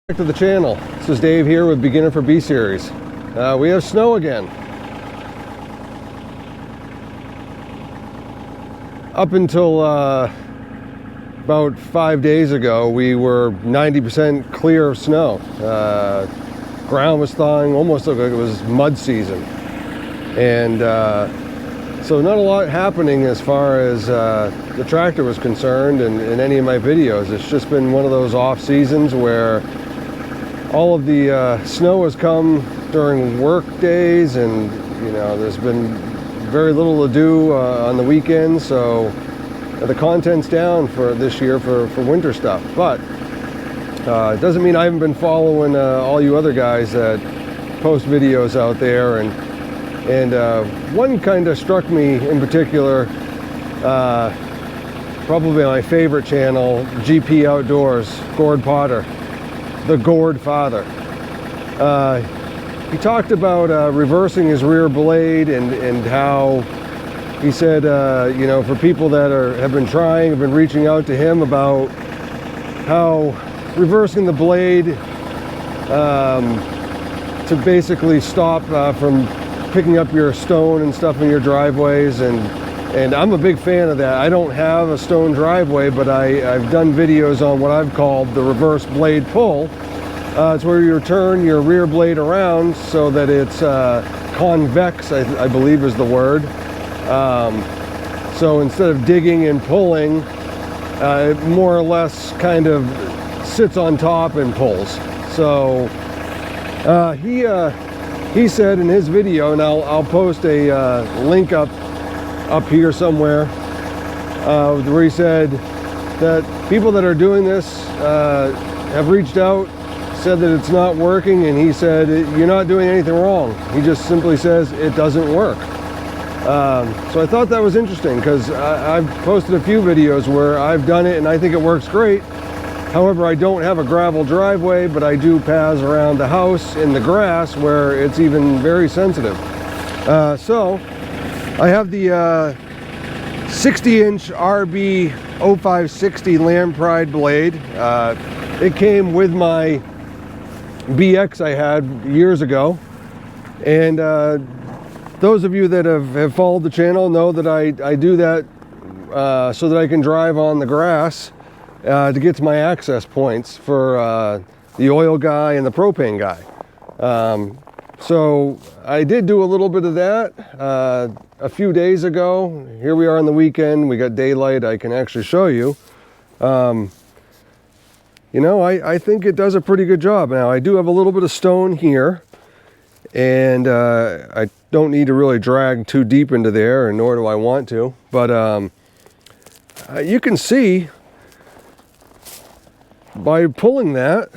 Back to the channel. This is Dave here with Beginner for B Series. We have snow again. Up until about 5 days ago, we were 90% clear of snow. Ground was thawing, almost looked like it was mud season. And so not a lot happening as far as the tractor was concerned in any of my videos. It's just been one of those off seasons where all of the snow has come during work days, and there's been very little to do on the weekends, so the content's down for this year for winter stuff. But it doesn't mean I haven't been following all you other guys that post videos out there, and one kind of struck me in particular, probably my favorite channel, GP Outdoors, Gord Potter. The Gourd Father. He talked about reversing his rear blade and how he said, for people that have been trying, have been reaching out to him about how reversing the blade to basically stop from picking up your stone and stuff in your driveways, and I'm a big fan of that. I don't have a stone driveway, but I've done videos on what I've called the reverse blade pull. It's where you turn your rear blade around so that it's convex, I believe is the word. So instead of digging and pulling, it more or less kind of sits on top and pulls. So he said in his video, and I'll post a link up here somewhere, where he said that people that are doing this have reached out, said that it's not working, and he said you're not doing anything wrong. He just simply says it doesn't work. So I thought that was interesting, because I've posted a few videos where I've done it and I think it works great. However, I don't have a gravel driveway, but I do paths around the house in the grass where it's even very sensitive. So I have the 60-inch RB0560 LandPride blade. It came with my BX I had years ago, and those of you that have followed the channel know that I do that so that I can drive on the grass to get to my access points for the oil guy and the propane guy. So I did do a little bit of that a few days ago. Here we are on the weekend. We got daylight. I can actually show you. I think it does a pretty good job. Now, I do have a little bit of stone here, and I don't need to really drag too deep into there, and nor do I want to. But you can see by pulling that,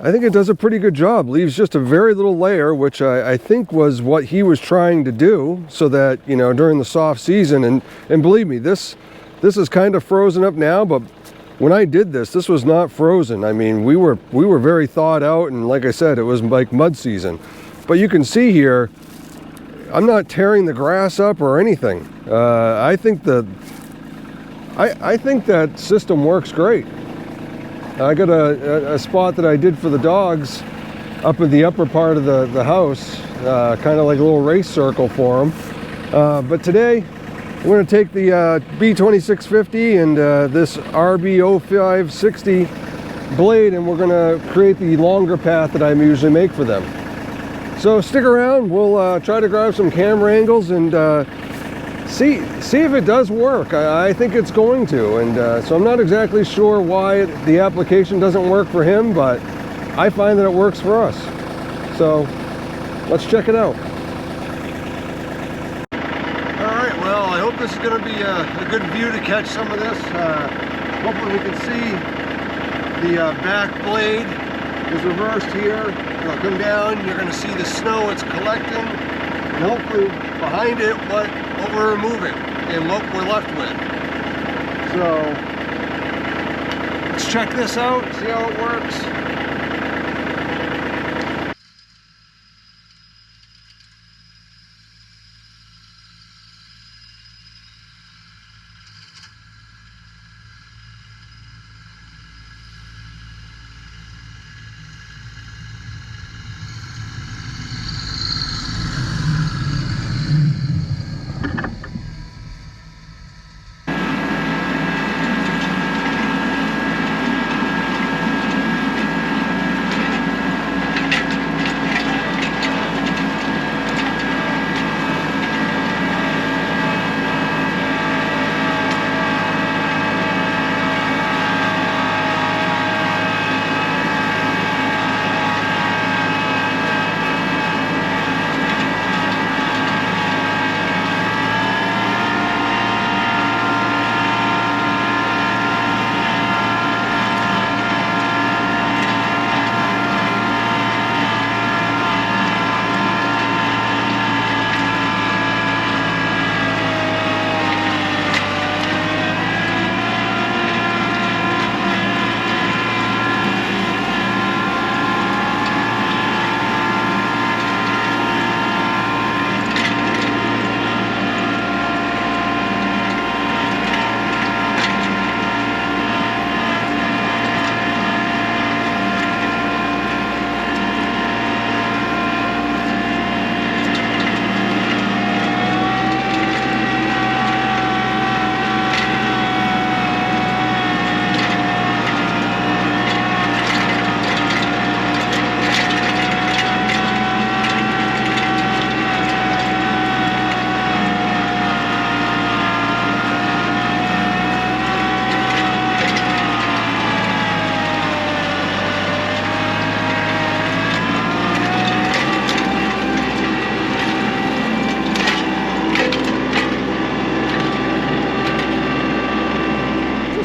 I think it does a pretty good job. Leaves just a very little layer, which I think was what he was trying to do, so that, during the soft season, and believe me, this is kind of frozen up now, but when I did this was not frozen. I mean, we were very thawed out, and like I said, it was like mud season. But you can see here, I'm not tearing the grass up or anything. I think that system works great. I got a spot that I did for the dogs up in the upper part of the house, kind of like a little race circle for them. But today, I'm going to take the B2650 and this RB0560 blade, and we're going to create the longer path that I usually make for them. So stick around. We'll try to grab some camera angles and see if it does work. I think it's going to, and so I'm not exactly sure why the application doesn't work for him, but I find that it works for us. So let's check it out. Alright, well, I hope this is going to be a good view to catch some of this. Hopefully we can see the back blade is reversed here. It'll come down, you're going to see the snow it's collecting, and hopefully behind it what we're removing and what we're left with. So let's check this out, see how it works.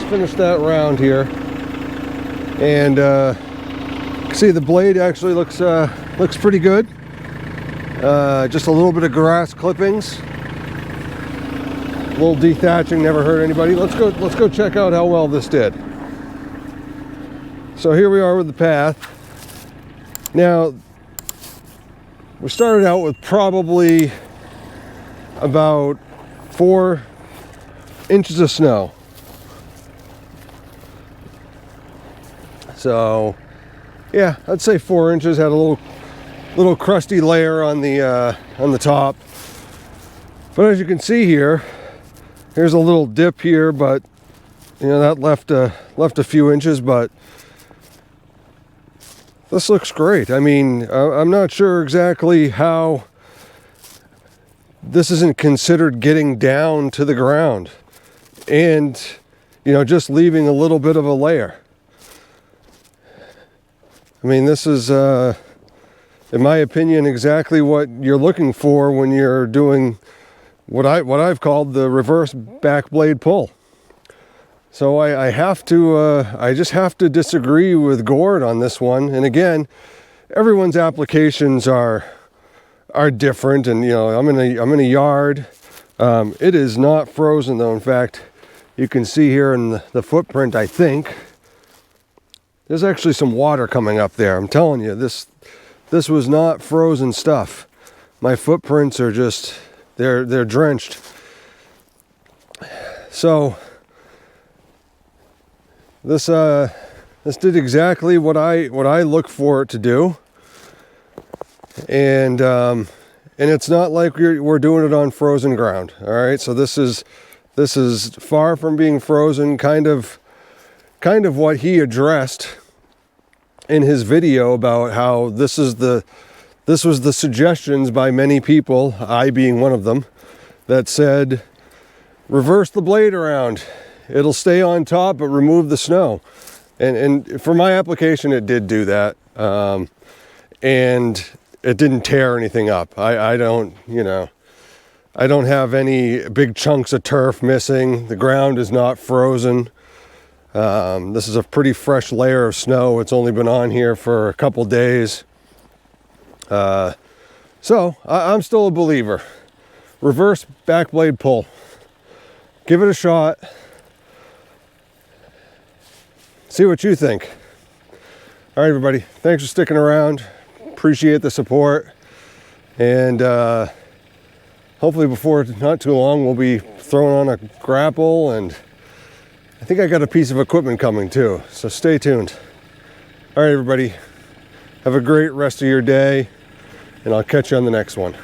finished that round here, and see the blade actually looks pretty good. Just a little bit of grass clippings, a little dethatching, never hurt anybody. Let's go check out how well this did. So here we are with the path. Now, we started out with probably about 4 inches of snow. So yeah, I'd say 4 inches. Had a little crusty layer on the top, but as you can see here, here's a little dip here, but you know, that left a few inches, but this looks great. I mean, I'm not sure exactly how this isn't considered getting down to the ground and, you know, just leaving a little bit of a layer. I mean, this is, in my opinion, exactly what you're looking for when you're doing what I've called the reverse back blade pull. So I just have to disagree with Gord on this one. And again, everyone's applications are different. And you know, I'm in a yard. It is not frozen though. In fact, you can see here in the footprint, I think there's actually some water coming up there. I'm telling you, this was not frozen stuff. My footprints are just they're drenched. So this did exactly what I look for it to do, and it's not like we're doing it on frozen ground. All right, so this is far from being frozen. Kind of what he addressed in his video about how this was the suggestions by many people, I being one of them, that said reverse the blade around. It'll stay on top, but remove the snow. And for my application, it did do that. And it didn't tear anything up. I don't have any big chunks of turf missing. The ground is not frozen. This is a pretty fresh layer of snow. It's only been on here for a couple days. So I'm still a believer. Reverse back blade pull. Give it a shot. See what you think. All right, everybody. Thanks for sticking around. Appreciate the support. And hopefully before not too long, we'll be throwing on a grapple, and I think I got a piece of equipment coming too. So stay tuned. All right, everybody. Have a great rest of your day, and I'll catch you on the next one.